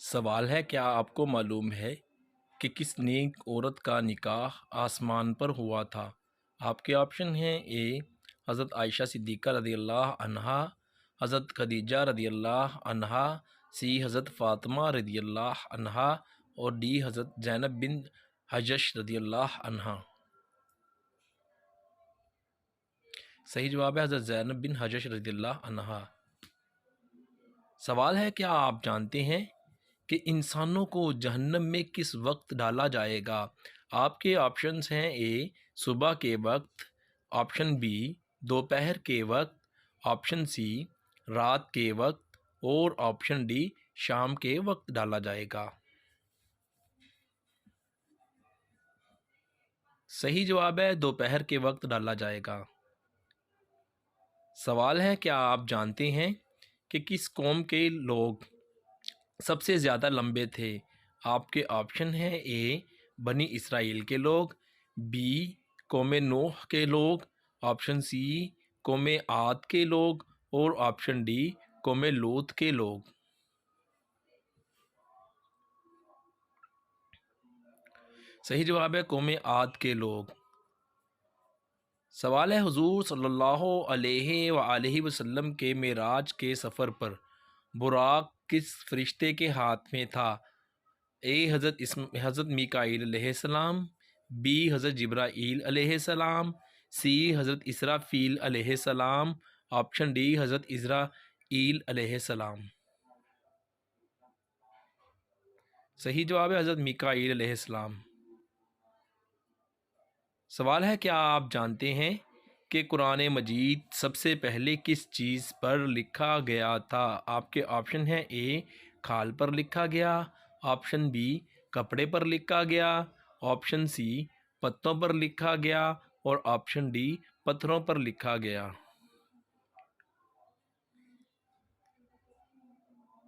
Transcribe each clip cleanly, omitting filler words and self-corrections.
सवाल है, क्या आपको मालूम है कि किस नेक औरत का निकाह आसमान पर हुआ था? आपके ऑप्शन हैं: ए हज़रत आयशा सिद्दीक़ा रज़ियल्लाहु अन्हा, हज़रत खदीजा रज़ियल्लाहु अन्हा, सी हज़रत फ़ातिमा रज़ियल्लाहु अन्हा और डी हज़रत ज़ैनब बिन हजश रज़ियल्लाहु अन्हा। सही जवाब है हज़रत ज़ैनब बिन हजश रज़ियल्लाहु अन्हा। सवाल है, क्या आप जानते हैं कि इंसानों को जहन्नम में किस वक्त डाला जाएगा? आपके ऑप्शंस हैं: ए सुबह के वक्त, ऑप्शन बी दोपहर के वक्त, ऑप्शन सी रात के वक्त और ऑप्शन डी शाम के वक्त डाला जाएगा। सही जवाब है दोपहर के वक्त डाला जाएगा। सवाल है, क्या आप जानते हैं कि किस कौम के लोग सबसे ज़्यादा लंबे थे? आपके ऑप्शन हैं: ए बनी इसराइल के लोग, बी कौम नूह के लोग, ऑप्शन सी कौम आद के लोग और ऑप्शन डी कौम लूत के लोग। सही जवाब है कौम आद के लोग। सवाल है, हुजूर सल्लल्लाहु अलैहि वसल्लम के मेराज के सफ़र पर बुराक किस फरिश्ते के हाथ में था? ए हज़रत मीकाईल अलैहिस्सलाम, बी हज़रत जिब्राईल अलैहिस्सलाम, सी हज़रत इसराफील अलैहिस्सलाम, ऑप्शन डी हज़रत इज़राईल अलैहिस्सलाम। सही जवाब है हज़रत मीकाईल अलैहिस्सलाम। सवाल है, क्या आप जानते हैं कि कुरान मजीद सबसे पहले किस चीज़ पर लिखा गया था? आपके ऑप्शन हैं: ए खाल पर लिखा गया, ऑप्शन बी कपड़े पर लिखा गया, ऑप्शन सी पत्तों पर लिखा गया और ऑप्शन डी पत्थरों पर लिखा गया।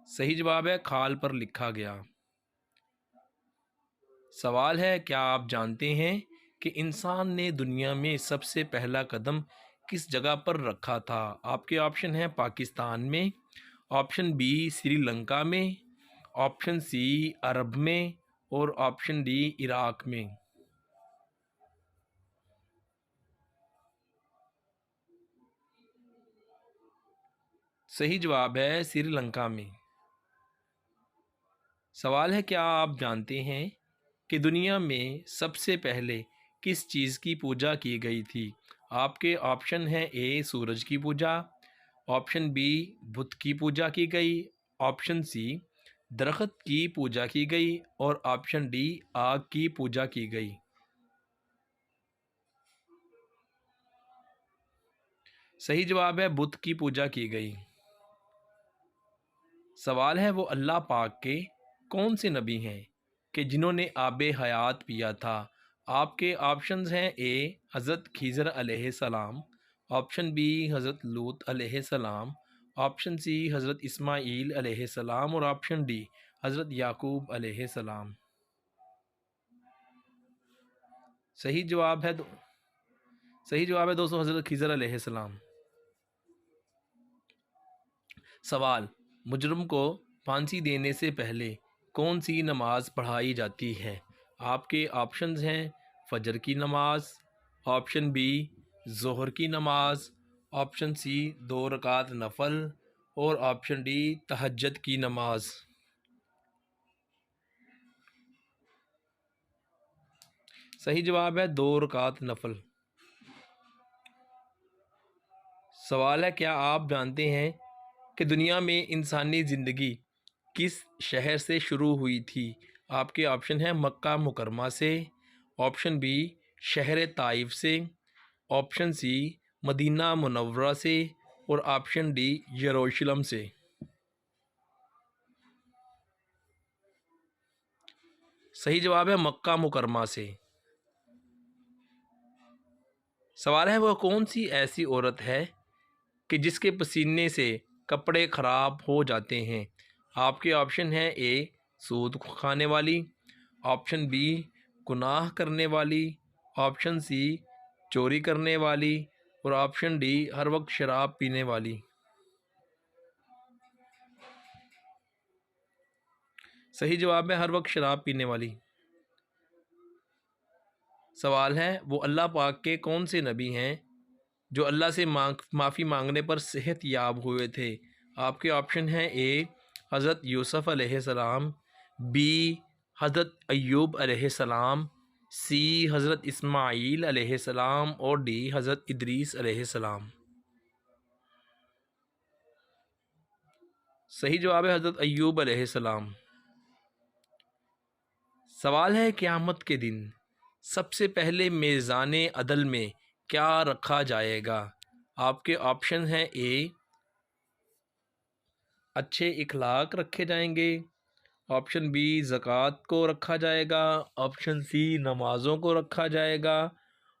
सही जवाब है खाल पर लिखा गया। सवाल है, क्या आप जानते हैं कि इंसान ने दुनिया में सबसे पहला कदम किस जगह पर रखा था? आपके ऑप्शन हैं: पाकिस्तान में, ऑप्शन बी श्रीलंका में, ऑप्शन सी अरब में और ऑप्शन डी इराक में। सही जवाब है श्रीलंका में। सवाल है, क्या आप जानते हैं कि दुनिया में सबसे पहले किस चीज़ की पूजा की गई थी? आपके ऑप्शन हैं: ए सूरज की पूजा, ऑप्शन बी बुत की पूजा की गई, ऑप्शन सी दरख्त की पूजा की गई और ऑप्शन डी आग की पूजा की गई। सही जवाब है बुत की पूजा की गई। सवाल है, वो अल्लाह पाक के कौन से नबी हैं कि जिन्होंने आबे हयात पिया था? आपके ऑप्शंस हैं: ए हज़रत खिज़र अलैहिस्सलाम, ऑप्शन बी हज़रत लूत अलैहिस्सलाम, ऑप्शन सी हज़रत इस्माईल अलैहिस्सलाम और ऑप्शन डी हज़रत याकूब अलैहिस्सलाम। सही जवाब है सही जवाब है दोस्तों हज़रत खिज़र अलैहिस्सलाम। सवाल, मुजरम को फांसी देने से पहले कौन सी नमाज पढ़ाई जाती है? आपके ऑप्शंस हैं: फजर की नमाज, ऑप्शन बी ज़ोहर की नमाज, ऑप्शन सी 2 रकात नफल और ऑप्शन डी तहज्जुद की नमाज। सही जवाब है 2 रकात नफल। सवाल है, क्या आप जानते हैं कि दुनिया में इंसानी ज़िंदगी किस शहर से शुरू हुई थी? आपके ऑप्शन हैं: मक्का मुकरमा से, ऑप्शन बी शहर ताइफ से, ऑप्शन सी मदीना मुनव्वरा से और ऑप्शन डी यरूशलेम से। सही जवाब है मक्का मुकरमा से। सवाल है, वह कौन सी ऐसी औरत है कि जिसके पसीने से कपड़े ख़राब हो जाते हैं? आपके ऑप्शन हैं: ए सूद खाने वाली, ऑप्शन बी गुनाह करने वाली, ऑप्शन सी चोरी करने वाली और ऑप्शन डी हर वक्त शराब पीने वाली। सही जवाब है हर वक्त शराब पीने वाली। सवाल है वो अल्लाह पाक के कौन से नबी हैं जो अल्लाह से माफ़ी मांगने पर सेहत याब हुए थे। आपके ऑप्शन हैं ए हज़रत यूसुफ़ अलैहिस्सलाम, बी हज़रत अय्यूब अलैहिस्सलाम, सी हज़रत इस्माईल अलैहिस्सलाम और डी हज़रत इदरीस अलैहिस्सलाम। सही जवाब है हज़रत अय्यूब अलैहिस्सलाम। सवाल है क़यामत के दिन सबसे पहले मेज़ान अदल में क्या रखा जाएगा। आपके ऑप्शन हैं ए अच्छे इखलाक रखे जाएंगे, ऑप्शन बी ज़कात को रखा जाएगा, ऑप्शन सी नमाज़ों को रखा जाएगा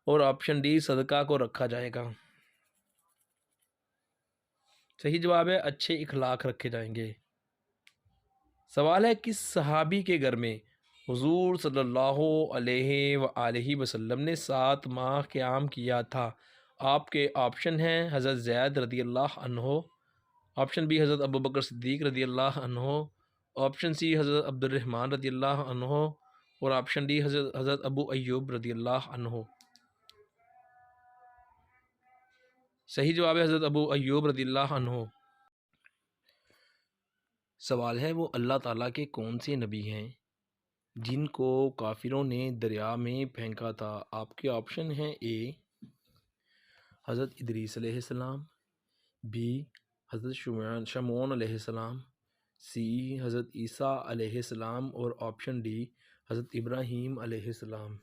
और ऑप्शन डी सदका को रखा जाएगा। सही जवाब है अच्छे इखलाक रखे जाएंगे। सवाल है किस सहाबी के घर में हुजूर सल्लल्लाहु अलैहि वसल्लम ने 7 माह क़याम किया था। आपके ऑप्शन हैं हज़रत ज़ैद रदी अल्लाह अन्हो, ऑप्शन बी हज़रत अबू बकर सिद्दीक़ रदी अल्लाह अन्हो, ऑप्शन सी हज़रत अब्दुर्रहमान रदी अल्लाह अन्हो और ऑप्शन डी हज़रत अबू अय्यूब रदी अल्लाह अन्हो। सही जवाब है हज़रत अबू अय्यूब रदी अल्लाह अन्हो। सवाल है वो अल्लाह ताला के कौन से नबी हैं जिनको काफिरों ने दरिया में फेंका था। आपके ऑप्शन हैं ए हज़रत इदरीस अलैहिस्सलाम, बी हज़रत शमौन अलैहिस्सलाम, सी हज़रत ईसा अलैहिस्सलाम और ऑप्शन डी हज़रत इब्राहीम अलैहिस्सलाम।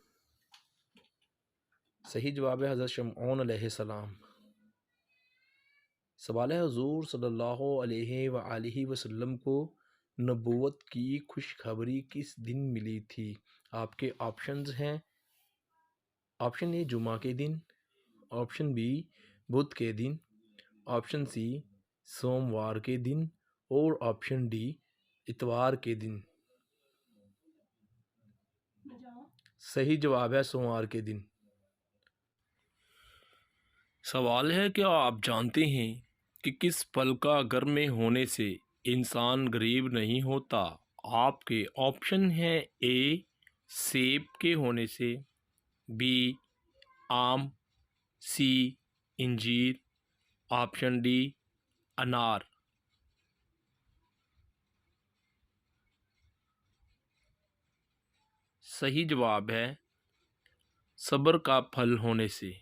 सही जवाब है हज़रत शमौन अलैहिस्सलाम। सवाल है हुज़ूर सल्लल्लाहु अलैहि वसल्लम को नबूवत की खुशखबरी किस दिन मिली थी। आपके ऑप्शंस हैं ऑप्शन ए जुमा के दिन, ऑप्शन बी बुध के दिन, ऑप्शन सी सोमवार के दिन और ऑप्शन डी इतवार के दिन। सही जवाब है सोमवार के दिन। सवाल है क्या आप जानते हैं कि किस फल का घर में होने से इंसान गरीब नहीं होता। आपके ऑप्शन हैं ए सेब के होने से, बी आम, सी इंजीर, ऑप्शन डी अनार। सही जवाब है सब्र का फल होने से।